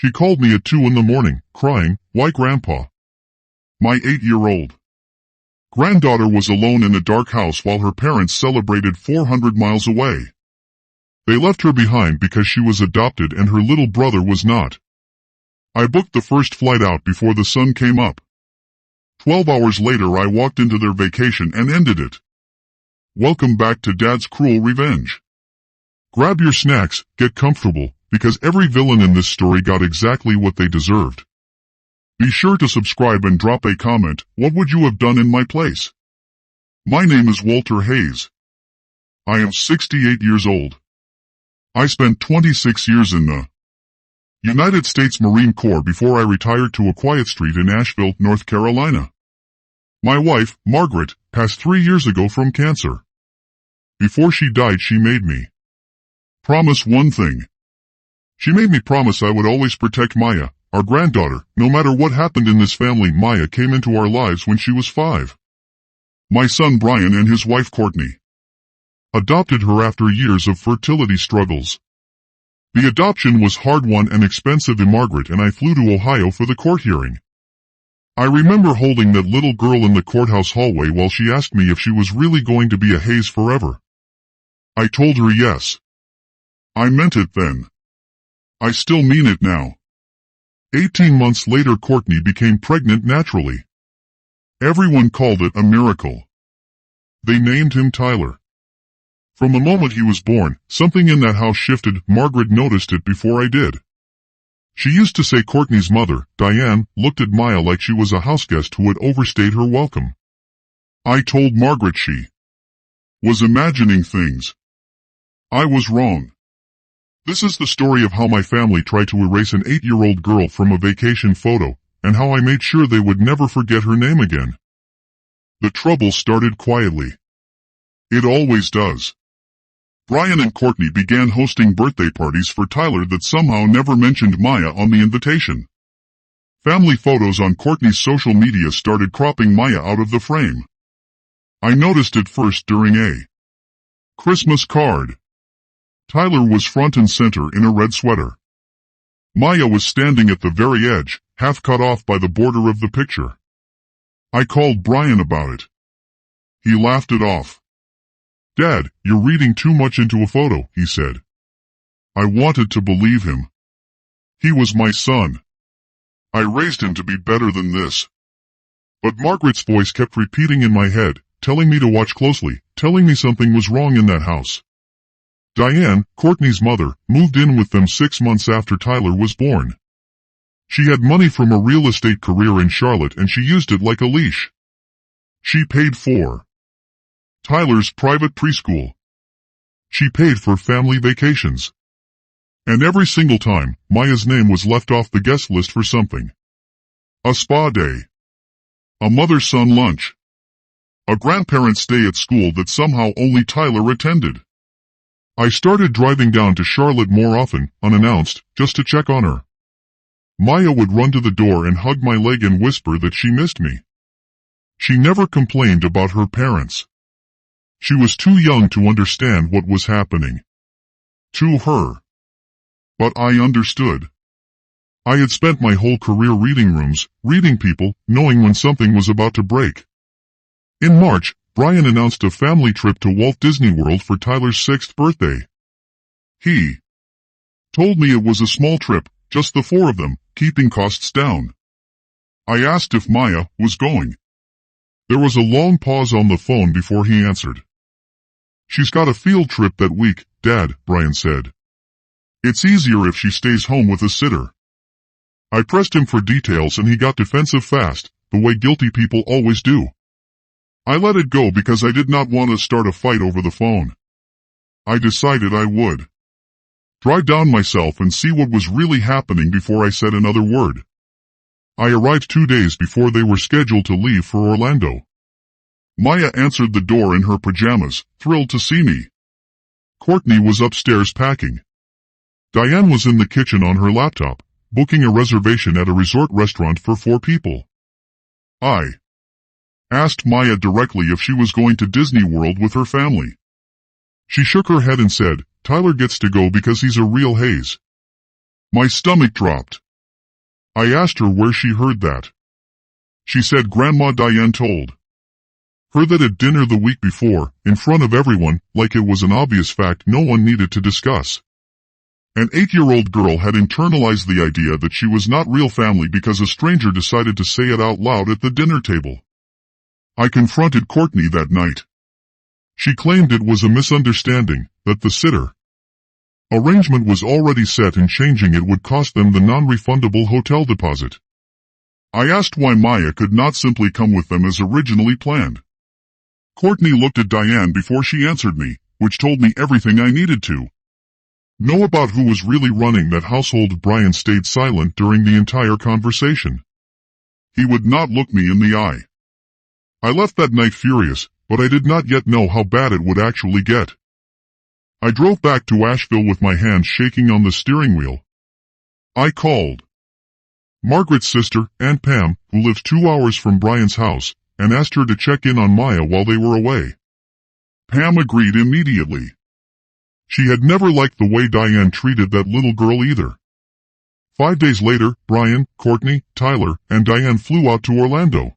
She called me at 2 in the morning, crying, "Why, Grandpa?" My 8-year-old granddaughter was alone in a dark house while her parents celebrated 400 miles away. They left her behind because she was adopted and her little brother was not. I booked the first flight out before the sun came up. 12 hours later I walked into their vacation and ended it. Welcome back to Dad's Cruel Revenge. Grab your snacks, get comfortable, because every villain in this story got exactly what they deserved. Be sure to subscribe and drop a comment. What would you have done in my place? My name is Walter Hayes. I am 68 years old. I spent 26 years in the United States Marine Corps before I retired to a quiet street in Asheville, North Carolina. My wife, Margaret, passed 3 years ago from cancer. Before she died, she made me promise one thing. She made me promise I would always protect Maya, our granddaughter. No matter what happened in this family, Maya came into our lives when she was 5. My son Brian and his wife Courtney adopted her after years of fertility struggles. The adoption was hard-won and expensive to Margaret, and I flew to Ohio for the court hearing. I remember holding that little girl in the courthouse hallway while she asked me if she was really going to be a Hayes forever. I told her yes. I meant it then. I still mean it now. 18 months later, Courtney became pregnant naturally. Everyone called it a miracle. They named him Tyler. From the moment he was born, something in that house shifted. Margaret noticed it before I did. She used to say Courtney's mother, Diane, looked at Maya like she was a houseguest who had overstayed her welcome. I told Margaret she was imagining things. I was wrong. This is the story of how my family tried to erase an 8-year-old girl from a vacation photo, and how I made sure they would never forget her name again. The trouble started quietly. It always does. Brian and Courtney began hosting birthday parties for Tyler that somehow never mentioned Maya on the invitation. Family photos on Courtney's social media started cropping Maya out of the frame. I noticed it first during a Christmas card. Tyler was front and center in a red sweater. Maya was standing at the very edge, half cut off by the border of the picture. I called Brian about it. He laughed it off. "Dad, you're reading too much into a photo," he said. I wanted to believe him. He was my son. I raised him to be better than this. But Margaret's voice kept repeating in my head, telling me to watch closely, telling me something was wrong in that house. Diane, Courtney's mother, moved in with them 6 months after Tyler was born. She had money from a real estate career in Charlotte and she used it like a leash. She paid for Tyler's private preschool. She paid for family vacations. And every single time, Maya's name was left off the guest list for something. A spa day. A mother-son lunch. A grandparent's stay at school that somehow only Tyler attended. I started driving down to Charlotte more often, unannounced, just to check on her. Maya would run to the door and hug my leg and whisper that she missed me. She never complained about her parents. She was too young to understand what was happening to her. But I understood. I had spent my whole career reading rooms, reading people, knowing when something was about to break. In March, Brian announced a family trip to Walt Disney World for Tyler's 6th birthday. He told me it was a small trip, just the 4 of them, keeping costs down. I asked if Maya was going. There was a long pause on the phone before he answered. "She's got a field trip that week, Dad," Brian said. "It's easier if she stays home with a sitter." I pressed him for details and he got defensive fast, the way guilty people always do. I let it go because I did not want to start a fight over the phone. I decided I would drive down myself and see what was really happening before I said another word. I arrived 2 days before they were scheduled to leave for Orlando. Maya answered the door in her pajamas, thrilled to see me. Courtney was upstairs packing. Diane was in the kitchen on her laptop, booking a reservation at a resort restaurant for 4 people. I asked Maya directly if she was going to Disney World with her family. She shook her head and said, "Tyler gets to go because he's a real Hayes." My stomach dropped. I asked her where she heard that. She said Grandma Diane told her that at dinner the week before, in front of everyone, like it was an obvious fact no one needed to discuss. An 8-year-old girl had internalized the idea that she was not real family because a stranger decided to say it out loud at the dinner table. I confronted Courtney that night. She claimed it was a misunderstanding, that the sitter arrangement was already set and changing it would cost them the non-refundable hotel deposit. I asked why Maya could not simply come with them as originally planned. Courtney looked at Diane before she answered me, which told me everything I needed to know about who was really running that household. Brian stayed silent during the entire conversation. He would not look me in the eye. I left that night furious, but I did not yet know how bad it would actually get. I drove back to Asheville with my hands shaking on the steering wheel. I called Margaret's sister, Aunt Pam, who lived 2 hours from Brian's house, and asked her to check in on Maya while they were away. Pam agreed immediately. She had never liked the way Diane treated that little girl either. 5 days later, Brian, Courtney, Tyler, and Diane flew out to Orlando.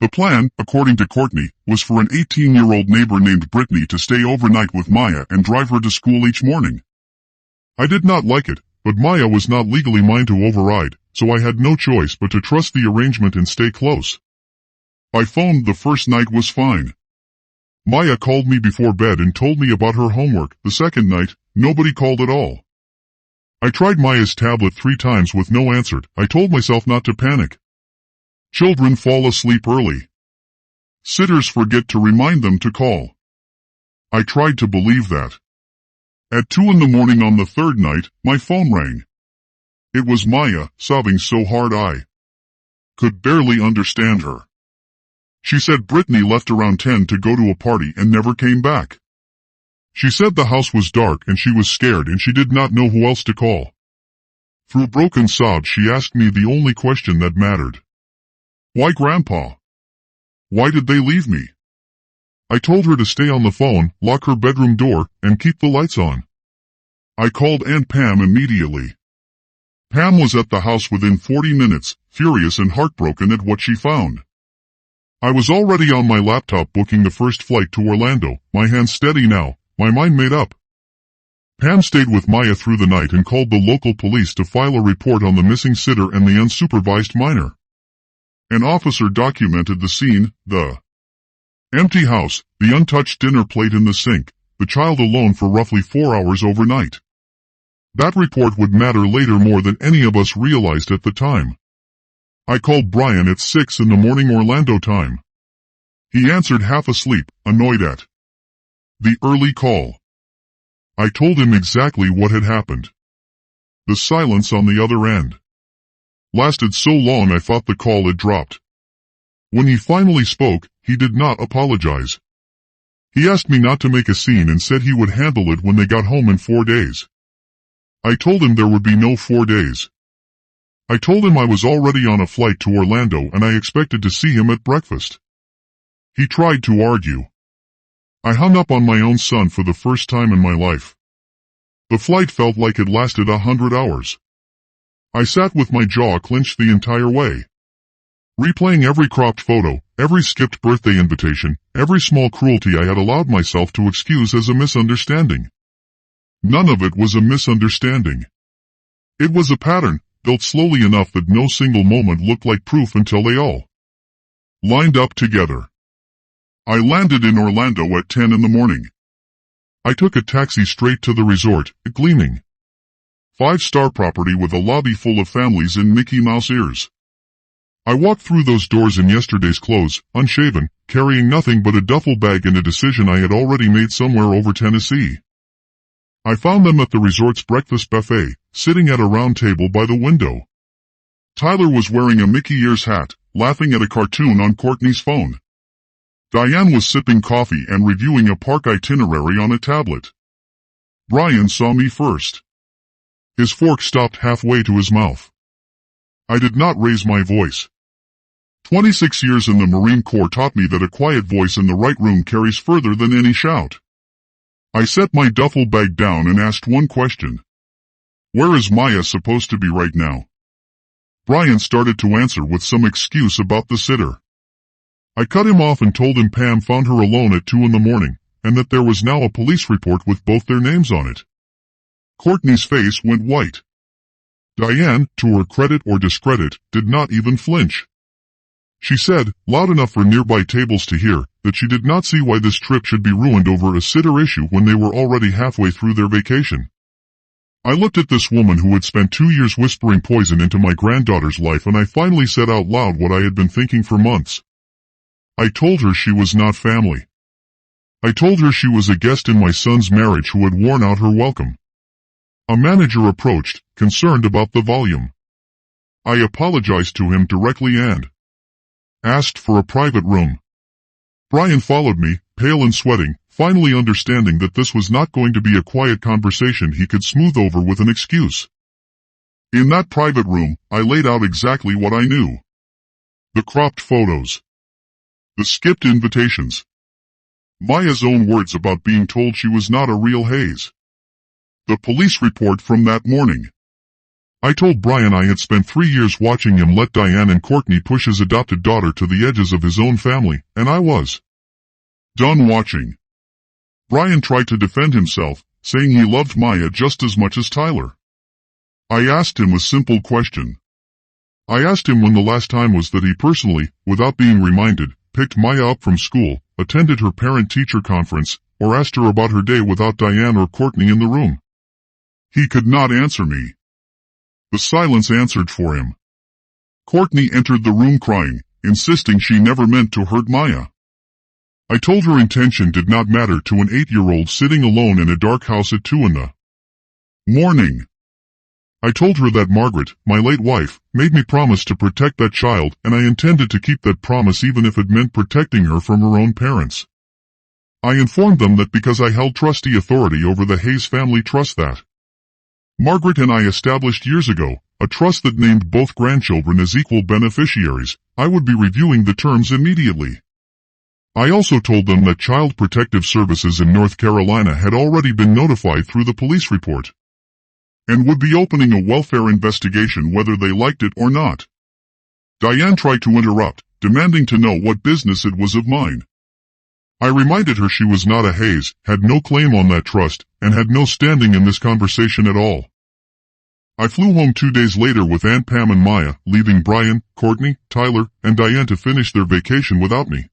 The plan, according to Courtney, was for an 18-year-old neighbor named Brittany to stay overnight with Maya and drive her to school each morning. I did not like it, but Maya was not legally mine to override, so I had no choice but to trust the arrangement and stay close. By phone the first night was fine. Maya called me before bed and told me about her homework. The second night, nobody called at all. I tried Maya's tablet 3 times with no answer. I told myself not to panic. Children fall asleep early. Sitters forget to remind them to call. I tried to believe that. At 2 in the morning on the third night, my phone rang. It was Maya, sobbing so hard I could barely understand her. She said Brittany left around 10 to go to a party and never came back. She said the house was dark and she was scared and she did not know who else to call. Through broken sobs she asked me the only question that mattered. Why Grandpa? Why did they leave me? I told her to stay on the phone, lock her bedroom door, and keep the lights on. I called Aunt Pam immediately. Pam was at the house within 40 minutes, furious and heartbroken at what she found. I was already on my laptop booking the first flight to Orlando, my hands steady now, my mind made up. Pam stayed with Maya through the night and called the local police to file a report on the missing sitter and the unsupervised minor. An officer documented the scene, the empty house, the untouched dinner plate in the sink, the child alone for roughly 4 hours overnight. That report would matter later more than any of us realized at the time. I called Brian at 6 in the morning Orlando time. He answered half asleep, annoyed at the early call. I told him exactly what had happened. The silence on the other end lasted so long I thought the call had dropped. When he finally spoke, he did not apologize. He asked me not to make a scene and said he would handle it when they got home in 4 days. I told him there would be no 4 days. I told him I was already on a flight to Orlando and I expected to see him at breakfast. He tried to argue. I hung up on my own son for the first time in my life. The flight felt like it lasted 100 hours. I sat with my jaw clenched the entire way, replaying every cropped photo, every skipped birthday invitation, every small cruelty I had allowed myself to excuse as a misunderstanding. None of it was a misunderstanding. It was a pattern, built slowly enough that no single moment looked like proof until they all lined up together. I landed in Orlando at 10 in the morning. I took a taxi straight to the resort, a gleaming 5-star property with a lobby full of families in Mickey Mouse ears. I walked through those doors in yesterday's clothes, unshaven, carrying nothing but a duffel bag and a decision I had already made somewhere over Tennessee. I found them at the resort's breakfast buffet, sitting at a round table by the window. Tyler was wearing a Mickey ears hat, laughing at a cartoon on Courtney's phone. Diane was sipping coffee and reviewing a park itinerary on a tablet. Brian saw me first. His fork stopped halfway to his mouth. I did not raise my voice. 26 years in the Marine Corps taught me that a quiet voice in the right room carries further than any shout. I set my duffel bag down and asked one question. Where is Maya supposed to be right now? Brian started to answer with some excuse about the sitter. I cut him off and told him Pam found her alone at 2 in the morning, and that there was now a police report with both their names on it. Courtney's face went white. Diane, to her credit or discredit, did not even flinch. She said, loud enough for nearby tables to hear, that she did not see why this trip should be ruined over a sitter issue when they were already halfway through their vacation. I looked at this woman who had spent 2 years whispering poison into my granddaughter's life, and I finally said out loud what I had been thinking for months. I told her she was not family. I told her she was a guest in my son's marriage who had worn out her welcome. A manager approached, concerned about the volume. I apologized to him directly and asked for a private room. Brian followed me, pale and sweating, finally understanding that this was not going to be a quiet conversation he could smooth over with an excuse. In that private room, I laid out exactly what I knew. The cropped photos. The skipped invitations. Maya's own words about being told she was not a real Hayes. The police report from that morning. I told Brian I had spent 3 years watching him let Diane and Courtney push his adopted daughter to the edges of his own family, and I was done watching. Brian tried to defend himself, saying he loved Maya just as much as Tyler. I asked him a simple question. I asked him when the last time was that he personally, without being reminded, picked Maya up from school, attended her parent-teacher conference, or asked her about her day without Diane or Courtney in the room. He could not answer me. The silence answered for him. Courtney entered the room crying, insisting she never meant to hurt Maya. I told her intention did not matter to an 8-year-old sitting alone in a dark house at 2 in the morning. I told her that Margaret, my late wife, made me promise to protect that child, and I intended to keep that promise even if it meant protecting her from her own parents. I informed them that because I held trustee authority over the Hayes family trust that Margaret and I established years ago, a trust that named both grandchildren as equal beneficiaries, I would be reviewing the terms immediately. I also told them that Child Protective Services in North Carolina had already been notified through the police report, and would be opening a welfare investigation whether they liked it or not. Diane tried to interrupt, demanding to know what business it was of mine. I reminded her she was not a Hayes, had no claim on that trust, and had no standing in this conversation at all. I flew home 2 days later with Aunt Pam and Maya, leaving Brian, Courtney, Tyler, and Diane to finish their vacation without me.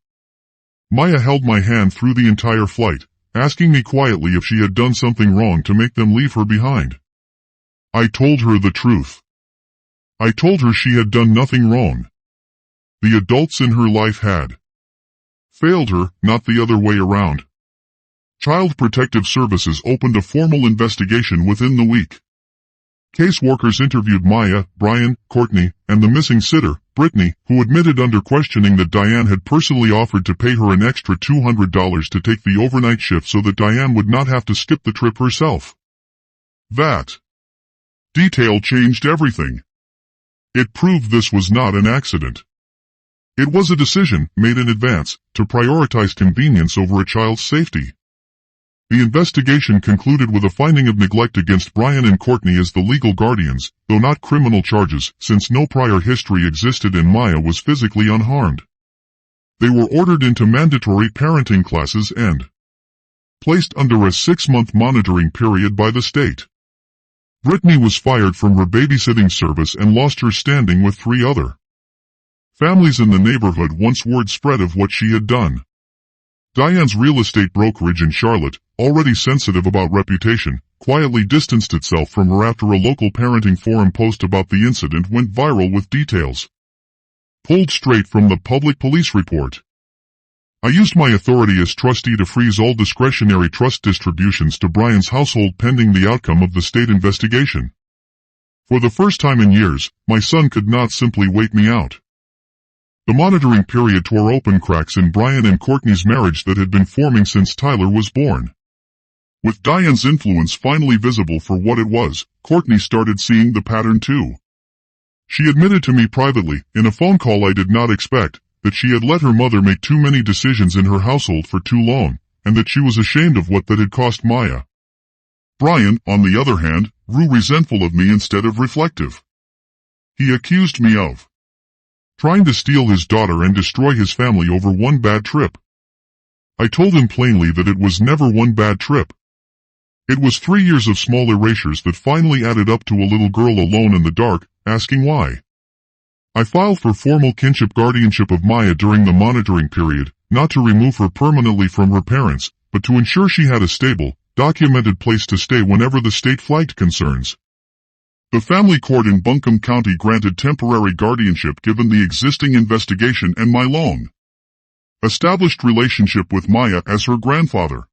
Maya held my hand through the entire flight, asking me quietly if she had done something wrong to make them leave her behind. I told her the truth. I told her she had done nothing wrong. The adults in her life had failed her, not the other way around. Child Protective Services opened a formal investigation within the week. Caseworkers interviewed Maya, Brian, Courtney, and the missing sitter, Brittany, who admitted under questioning that Diane had personally offered to pay her an extra $200 to take the overnight shift so that Diane would not have to skip the trip herself. That detail changed everything. It proved this was not an accident. It was a decision, made in advance, to prioritize convenience over a child's safety. The investigation concluded with a finding of neglect against Brian and Courtney as the legal guardians, though not criminal charges, since no prior history existed and Maya was physically unharmed. They were ordered into mandatory parenting classes and placed under a 6-month monitoring period by the state. Brittany was fired from her babysitting service and lost her standing with 3 other families in the neighborhood once word spread of what she had done. Diane's real estate brokerage in Charlotte, already sensitive about reputation, quietly distanced itself from her after a local parenting forum post about the incident went viral with details pulled straight from the public police report. I used my authority as trustee to freeze all discretionary trust distributions to Brian's household pending the outcome of the state investigation. For the first time in years, my son could not simply wait me out. The monitoring period tore open cracks in Brian and Courtney's marriage that had been forming since Tyler was born. With Diane's influence finally visible for what it was, Courtney started seeing the pattern too. She admitted to me privately, in a phone call I did not expect, that she had let her mother make too many decisions in her household for too long, and that she was ashamed of what that had cost Maya. Brian, on the other hand, grew resentful of me instead of reflective. He accused me of trying to steal his daughter and destroy his family over one bad trip. I told him plainly that it was never one bad trip. It was 3 years of small erasures that finally added up to a little girl alone in the dark, asking why. I filed for formal kinship guardianship of Maya during the monitoring period, not to remove her permanently from her parents, but to ensure she had a stable, documented place to stay whenever the state flagged concerns. The family court in Buncombe County granted temporary guardianship given the existing investigation and my long-established relationship with Maya as her grandfather.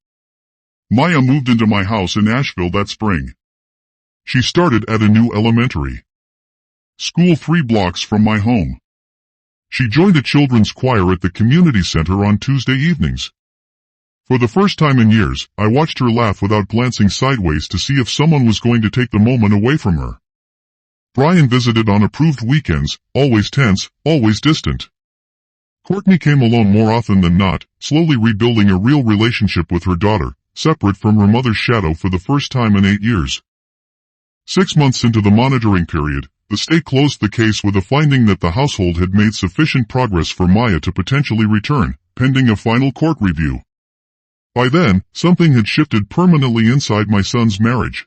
Maya moved into my house in Asheville that spring. She started at a new elementary school 3 blocks from my home. She joined a children's choir at the community center on Tuesday evenings. For the first time in years, I watched her laugh without glancing sideways to see if someone was going to take the moment away from her. Brian visited on approved weekends, always tense, always distant. Courtney came alone more often than not, slowly rebuilding a real relationship with her daughter, separate from her mother's shadow for the first time in 8 years. 6 months into the monitoring period, the state closed the case with a finding that the household had made sufficient progress for Maya to potentially return, pending a final court review. By then, something had shifted permanently inside my son's marriage.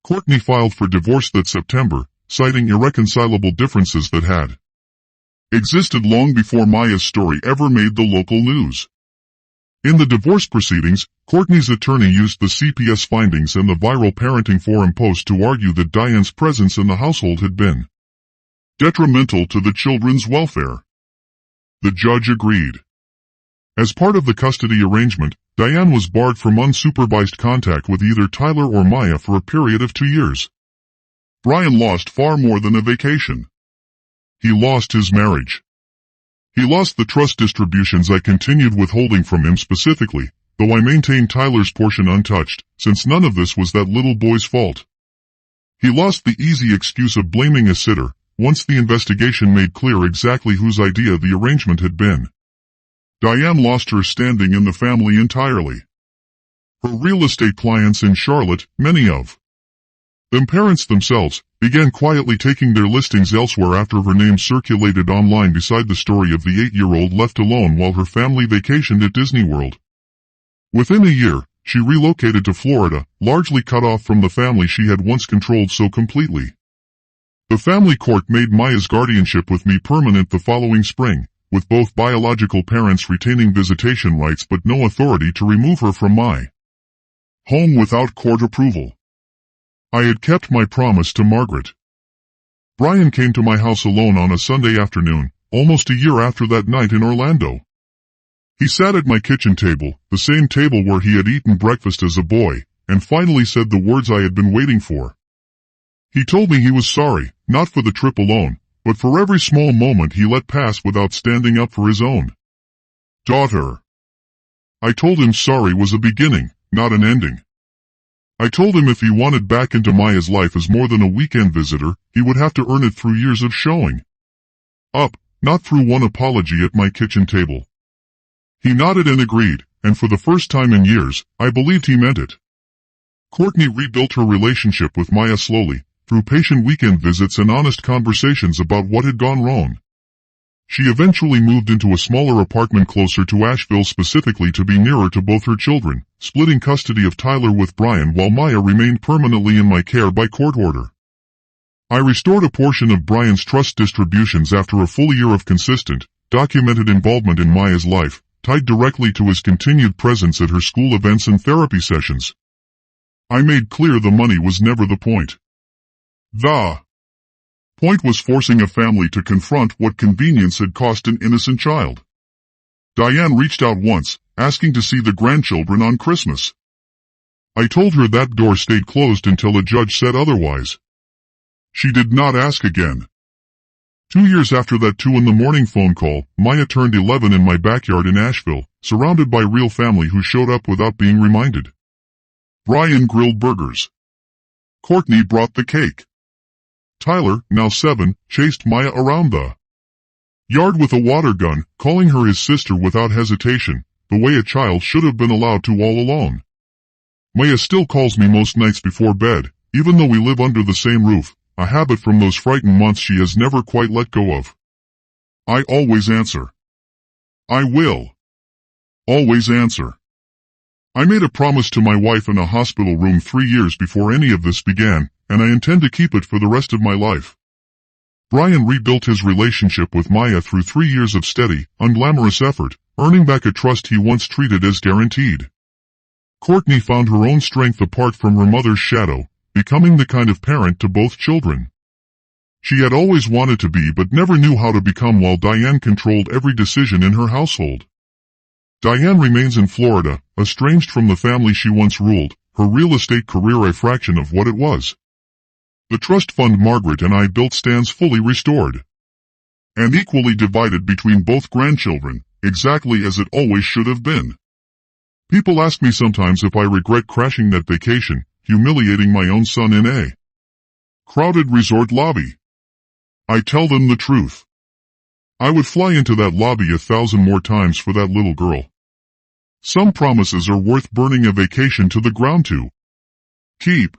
Courtney filed for divorce that September, citing irreconcilable differences that had existed long before Maya's story ever made the local news. In the divorce proceedings, Courtney's attorney used the CPS findings and the viral parenting forum post to argue that Diane's presence in the household had been detrimental to the children's welfare. The judge agreed. As part of the custody arrangement, Diane was barred from unsupervised contact with either Tyler or Maya for a period of 2 years. Brian lost far more than a vacation. He lost his marriage. He lost the trust distributions I continued withholding from him specifically, though I maintained Tyler's portion untouched, since none of this was that little boy's fault. He lost the easy excuse of blaming a sitter, once the investigation made clear exactly whose idea the arrangement had been. Diane lost her standing in the family entirely. Her real estate clients in Charlotte, many of them parents themselves, began quietly taking their listings elsewhere after her name circulated online beside the story of the 8-year-old left alone while her family vacationed at Disney World. Within a year, she relocated to Florida, largely cut off from the family she had once controlled so completely. The family court made Maya's guardianship with me permanent the following spring, with both biological parents retaining visitation rights but no authority to remove her from my home without court approval. I had kept my promise to Margaret. Brian came to my house alone on a Sunday afternoon, almost a year after that night in Orlando. He sat at my kitchen table, the same table where he had eaten breakfast as a boy, and finally said the words I had been waiting for. He told me he was sorry, not for the trip alone, but for every small moment he let pass without standing up for his own daughter. I told him sorry was a beginning, not an ending. I told him if he wanted back into Maya's life as more than a weekend visitor, he would have to earn it through years of showing up, not through one apology at my kitchen table. He nodded and agreed, and for the first time in years, I believed he meant it. Courtney rebuilt her relationship with Maya slowly, through patient weekend visits and honest conversations about what had gone wrong. She eventually moved into a smaller apartment closer to Asheville specifically to be nearer to both her children, splitting custody of Tyler with Brian while Maya remained permanently in my care by court order. I restored a portion of Brian's trust distributions after a full year of consistent, documented involvement in Maya's life, tied directly to his continued presence at her school events and therapy sessions. I made clear the money was never the point. The point was forcing a family to confront what convenience had cost an innocent child. Diane reached out once, asking to see the grandchildren on Christmas. I told her that door stayed closed until a judge said otherwise. She did not ask again. 2 years after that 2 a.m. phone call, Maya turned 11 in my backyard in Asheville, surrounded by real family who showed up without being reminded. Brian grilled burgers. Courtney brought the cake. Tyler, now 7, chased Maya around the yard with a water gun, calling her his sister without hesitation, the way a child should have been allowed to all along. Maya still calls me most nights before bed, even though we live under the same roof, a habit from those frightened months she has never quite let go of. I always answer. I will. Always answer. I made a promise to my wife in a hospital room 3 years before any of this began, and I intend to keep it for the rest of my life. Brian rebuilt his relationship with Maya through 3 years of steady, unglamorous effort, earning back a trust he once treated as guaranteed. Courtney found her own strength apart from her mother's shadow, becoming the kind of parent to both children she had always wanted to be but never knew how to become, while Diane controlled every decision in her household. Diane remains in Florida, estranged from the family she once ruled, her real estate career a fraction of what it was. The trust fund Margaret and I built stands fully restored and equally divided between both grandchildren, exactly as it always should have been. People ask me sometimes if I regret crashing that vacation, humiliating my own son in a crowded resort lobby. I tell them the truth. I would fly into that lobby 1,000 more times for that little girl. Some promises are worth burning a vacation to the ground to keep.